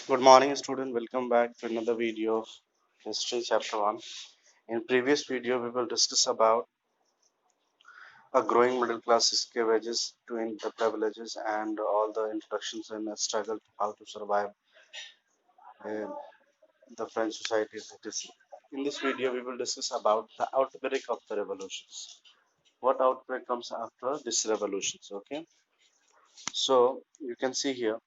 Good morning, student. Welcome back to another video of History Chapter 1. In previous video, we will discuss about a growing middle class wages to the privileges and all the introductions and struggle to how to survive in the French society. In this video, we will discuss about the outbreak of the revolutions. What outbreak comes after this revolutions? Okay, so you can see here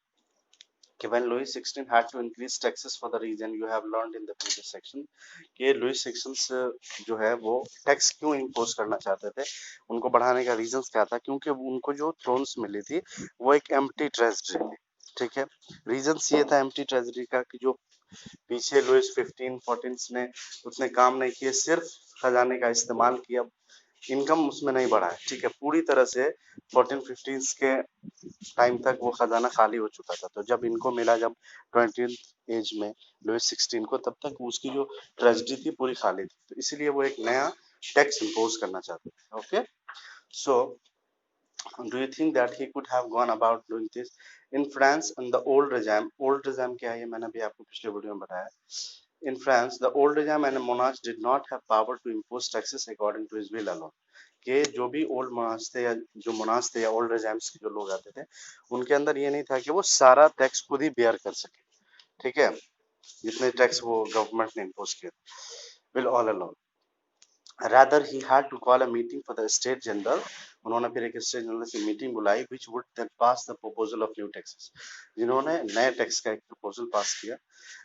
when Louis XVI had to increase taxes for the reason you have learned in the previous section कि Louis sections जो है वो tax क्यों impose करना चाहते थे उनको बढ़ाने का रीजंस क्या था क्योंकि उनको जो थ्रोन्स मिली थी वो एक एम्प्टी ट्रेजरी थी ठीक है रीजंस ये था एम्प्टी ट्रेजरी का कि जो पीछे लुइस 15 14 ने उसने काम नहीं किए सिर्फ खजाने का इस्तेमाल किया इनकम उसमें नहीं बढ़ा है ठीक है पूरी तरह से 14-15 के टाइम तक वो खजाना खाली हो चुका था तो जब इनको मिला जब 20th एज में लुइस 16 को तब तक उसकी जो ट्रेजडी थी पूरी खाली थी तो इसीलिए वो एक नया टैक्स इम्पोज करना चाहते थे okay so do you think that he could have gone about doing this in France in the old regime क्या है ये मैंने अभी आपको पिछले वीडियो में बताया in France the old regime and monarchs did not have power to impose taxes according to his will alone कि जो भी ओल्ड मोनास थे या जो मोनास थे या ओल्ड रेजाइम्स के जो लोग आते थे उनके अंदर ये नहीं था कि वो सारा टैक्स खुद ही बेयर कर सके ठीक है जितने टैक्स वो गवर्नमेंट ने इम्पोज किए will all alone rather he had to call a meeting for the state general उन्होंने फिर एक स्टेट जनरल से मीटिंग बुलाई which would then pass the proposal of new taxes जिन्होंने नए टैक्स का एक प्रपोजल पास किया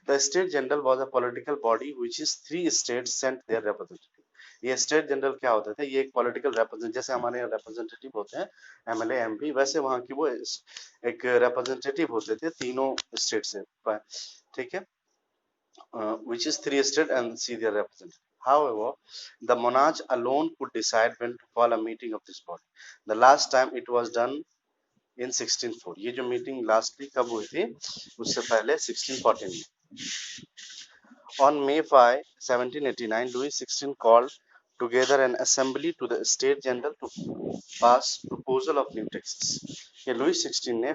the state general was a political body which is three states sent their representative ये स्टेट जनरल क्या होते थे ये एक पॉलिटिकल रिप्रेजेंटेटिव जैसे हमारे यहाँ रिप्रेजेंटेटिव होते हैं एमएलए एमपी वैसे वहाँ की वो एक रिप्रेजेंटेटिव होते थे तीनों स्टेट से ठीक है which is three state and see their representative. However, the monarch alone could decide when to call a meeting of this body. The last time it was done in 1604. ये जो meeting lastly कब हुई थी उससे पहले 1614 में On May 5, 1789, Louis XVI called together an assembly to the State General to pass proposal of new taxes. ये Louis 16 ने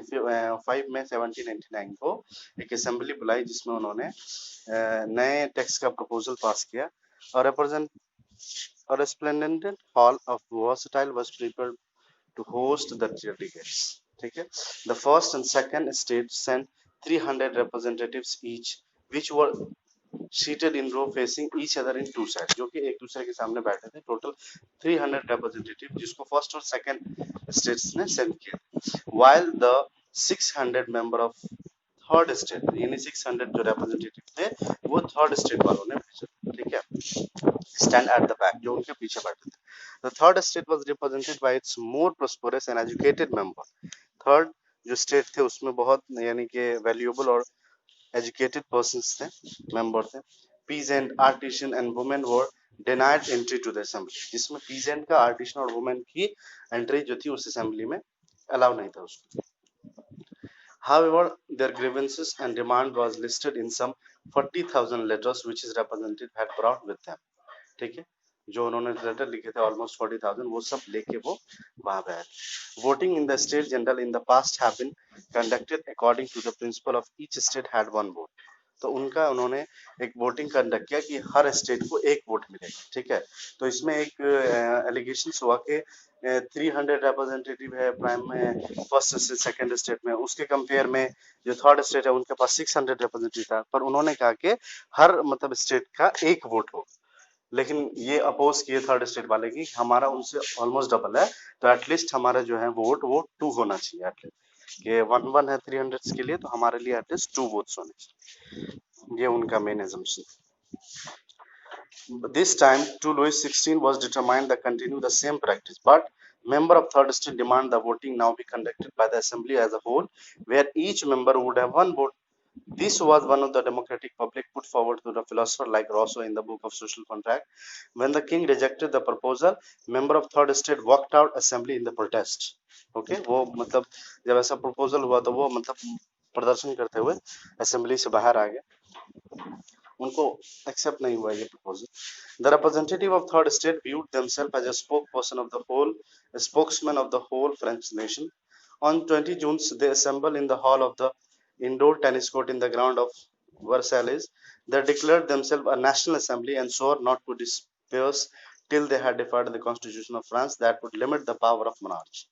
5 मई 1789 को एक असेंबली बुलाई जिसमें उन्होंने नए टैक्स का प्रपोजल पास किया और a splendid hall of versatile was prepared to host the delegates. ठीक है The first and second state sent 300 representatives each, which were seated in row facing each other in two sides जो कि एक दूसरे के सामने बैठे थे टोटल 300 representative जिसको फर्स्ट और सेकंड स्टेट्स ने सेंड किया while the 600 member of third state यानी 600 जो representative थे वो थर्ड स्टेट वालों ने भेजा ठीक है stand at the back जो उनके पीछे बैठे थे the third state was represented by its more prosperous and educated member third जो स्टेट थे उसमें बहुत यानी कि वैल्यूएबल और educated persons थे member थे peasant artisan and women were denied entry to the assembly जिसमें peasant का artisan और women की एंट्री जो थी उस असेंबली में अलाउ नहीं था उसको however their grievances and demand was listed in some 40,000 letters which his representative had brought with them ठीक है जो उन्होंने लेटर लिखे थे ऑलमोस्ट 40,000 वो सब लेके वो वहां पे आए voting in the state general in the past have been conducted according to the principle of each state had one vote तो उनका उन्होंने एक वोटिंग कंडक्ट किया कि हर स्टेट को एक वोट मिलेगा ठीक है तो इसमें एक एलिगेशन हुआ कि 300 रिप्रेजेंटेटिव है प्राइम में फर्स्ट से सेकंड स्टेट में उसके कंपेयर में जो थर्ड स्टेट है उनके पास 600 रिप्रेजेंटेटिव था पर उन्होंने कहा कि हर मतलब स्टेट का एक वोट हो लेकिन ये अपोज किए थर्ड स्टेट वाले की हमारा उनसे ऑलमोस्ट डबल है तो एटलीस्ट हमारा जो है वोट वो 2 होना चाहिए एटलीस्ट कि 1-1 है 300 के लिए तो हमारे लिए एटलीस्ट 2 वोट्स होने चाहिए ये उनका main assumption this time to Louis 16 was determined to continue the same practice but member of third state demand the voting now be conducted by the assembly as a whole where each member would have one vote this was one of the democratic public put forward to the philosopher like Rousseau in the book of social contract when the king rejected the proposal member of third state walked out assembly in the protest okay वो मतलब जब ऐसा proposal हुआ तो वो मतलब प्रदर्शन करते हुए असेंबली से बाहर आ गए उनको एक्सेप्ट नहीं हुआ ये proposal the representative of third state viewed themselves as a spokesperson of the whole a spokesman of the whole French nation on 20 June they assembled in the hall of the indoor tennis court in the ground of Versailles. They declared themselves a national assembly and swore not to disperse till they had defied the constitution of France that would limit the power of monarchs.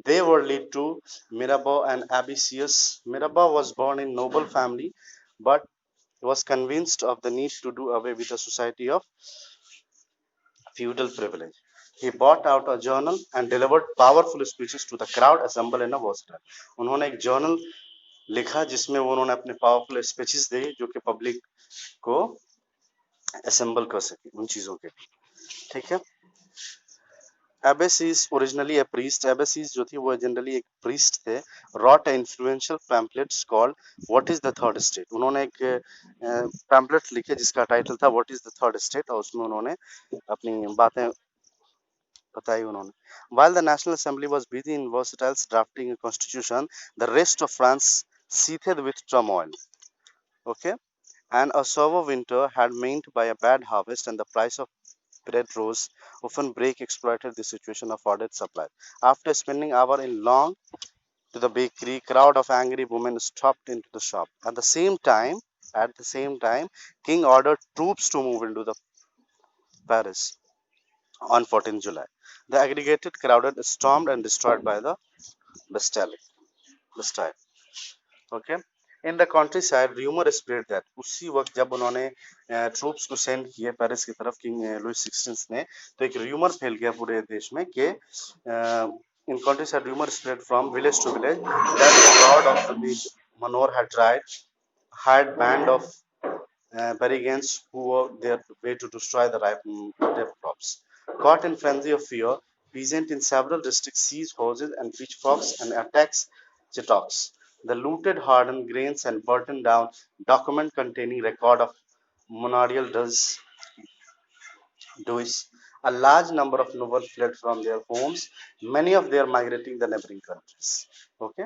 They were led to Mirabeau and Abbassius. Mirabeau was born in noble family, but was convinced of the need to do away with the society of feudal privilege. He brought out a journal and delivered powerful speeches to the crowd assembled in a Versailles. उन्होंने एक journal लिखा जिसमें वो उन्होंने अपने powerful speeches दिए जो कि पब्लिक को असेंबल कर सके उन चीजों के लिए, ठीक है। Abbassies originally a priest. Abbassies जो थी वो जनरली एक priest थे. Wrote an influential pamphlets called What is the Third State. उन्होंने एक pamphlet लिखे जिसका टाइटल था What is the Third State और उसमें उन्होंने अपनी बातें बताई उन्होंने. While the National Assembly was busy in Versailles drafting a constitution, the rest of France seethed with turmoil. Okay, and a severe winter had meant by a bad harvest and the price of bread rose. Often break exploited the situation of ordered supply. After spending hours in long to the bakery, crowd of angry women stopped into the shop. At the same time, King ordered troops to move into the Paris on 14 July. The aggregated crowd stormed and destroyed by the Bastille. Bastille. Okay. In the countryside, rumor spread that उसी वक्त जब उन्होंने troops को send किए Paris की तरफ king Louis 16 ने, तो एक rumor फैल गया पूरे देश में कि in countryside rumor spread from village to village that the lord of the big Manor had hired band of Berigans who were their way to destroy the ripe crops. Caught in frenzy of fear, peasants in several districts seized horses and pitchforks and attacked chattox. The looted hardened grains and burnt down document containing record of manorial dues. A large number of nobles fled from their homes, many of them migrating the neighboring countries. Okay?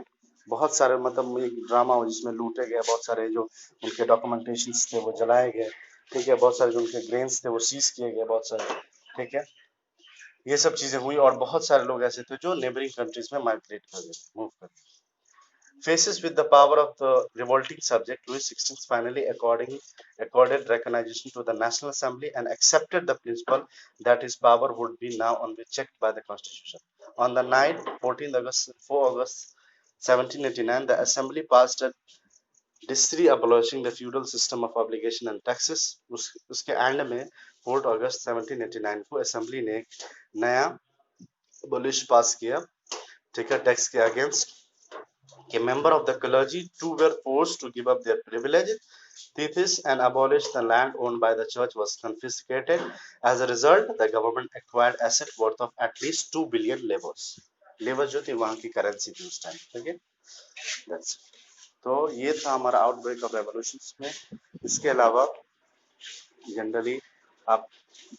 बहुत सारे मतलब एक drama हो जिसमें लूटे गए बहुत सारे जो उनके डॉक्यूमेंटेशंस थे वो जलाए गए, ठीक है। बहुत सारे जो उनके ग्रेन्स थे वो सीज किए गए बहुत सारे, ठीक है। ये सब चीजें हुई और बहुत सारे लोग ऐसे थे जो नेबरिंग कंट्रीज में माइग्रेट कर गए, मूव कर गए. Faces with the power of the revolting subject, Louis XVI finally accorded recognition to the National Assembly and accepted the principle that his power would be now only checked by the Constitution. On the night 14 August, 4 August 1789, the Assembly passed a decree abolishing the feudal system of obligation and taxes. उसके and में 4 अगस्त 1789 को assembly ने एक नया abolish पास किया, ठीक है, tax के against. A member of the clergy too were forced to give up their privileges. Theses and abolish the land owned by the church was confiscated. As a result, the government acquired asset worth of at least 2 billion levers. Labour जो थी वहां की currency थी उस time, ठीक है. That's it. तो ये था हमारा आउटब्रेक ऑफ रेवोल्यूशंस में. इसके अलावा जनरली आप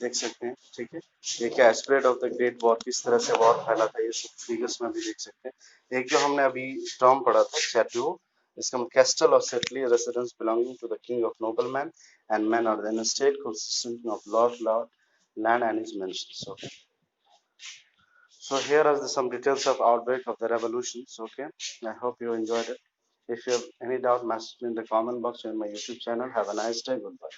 देख सकते हैं, ठीक है, ये क्या spread of the great war, किस तरह से वॉर फैला था, ये सब फिगर्स में भी देख सकते हैं. एक जो हमने अभी टर्म पढ़ा था चैट्यू, इसका कैस्टल और stately residence belonging to the king of noble man and man और the state consisting of lord land and his mansions. Okay, so here are some details of outbreak of the revolutions. Okay, I hope you enjoyed it. If you have any doubt, message me in the comment box or in my YouTube channel. Have a nice day. Goodbye.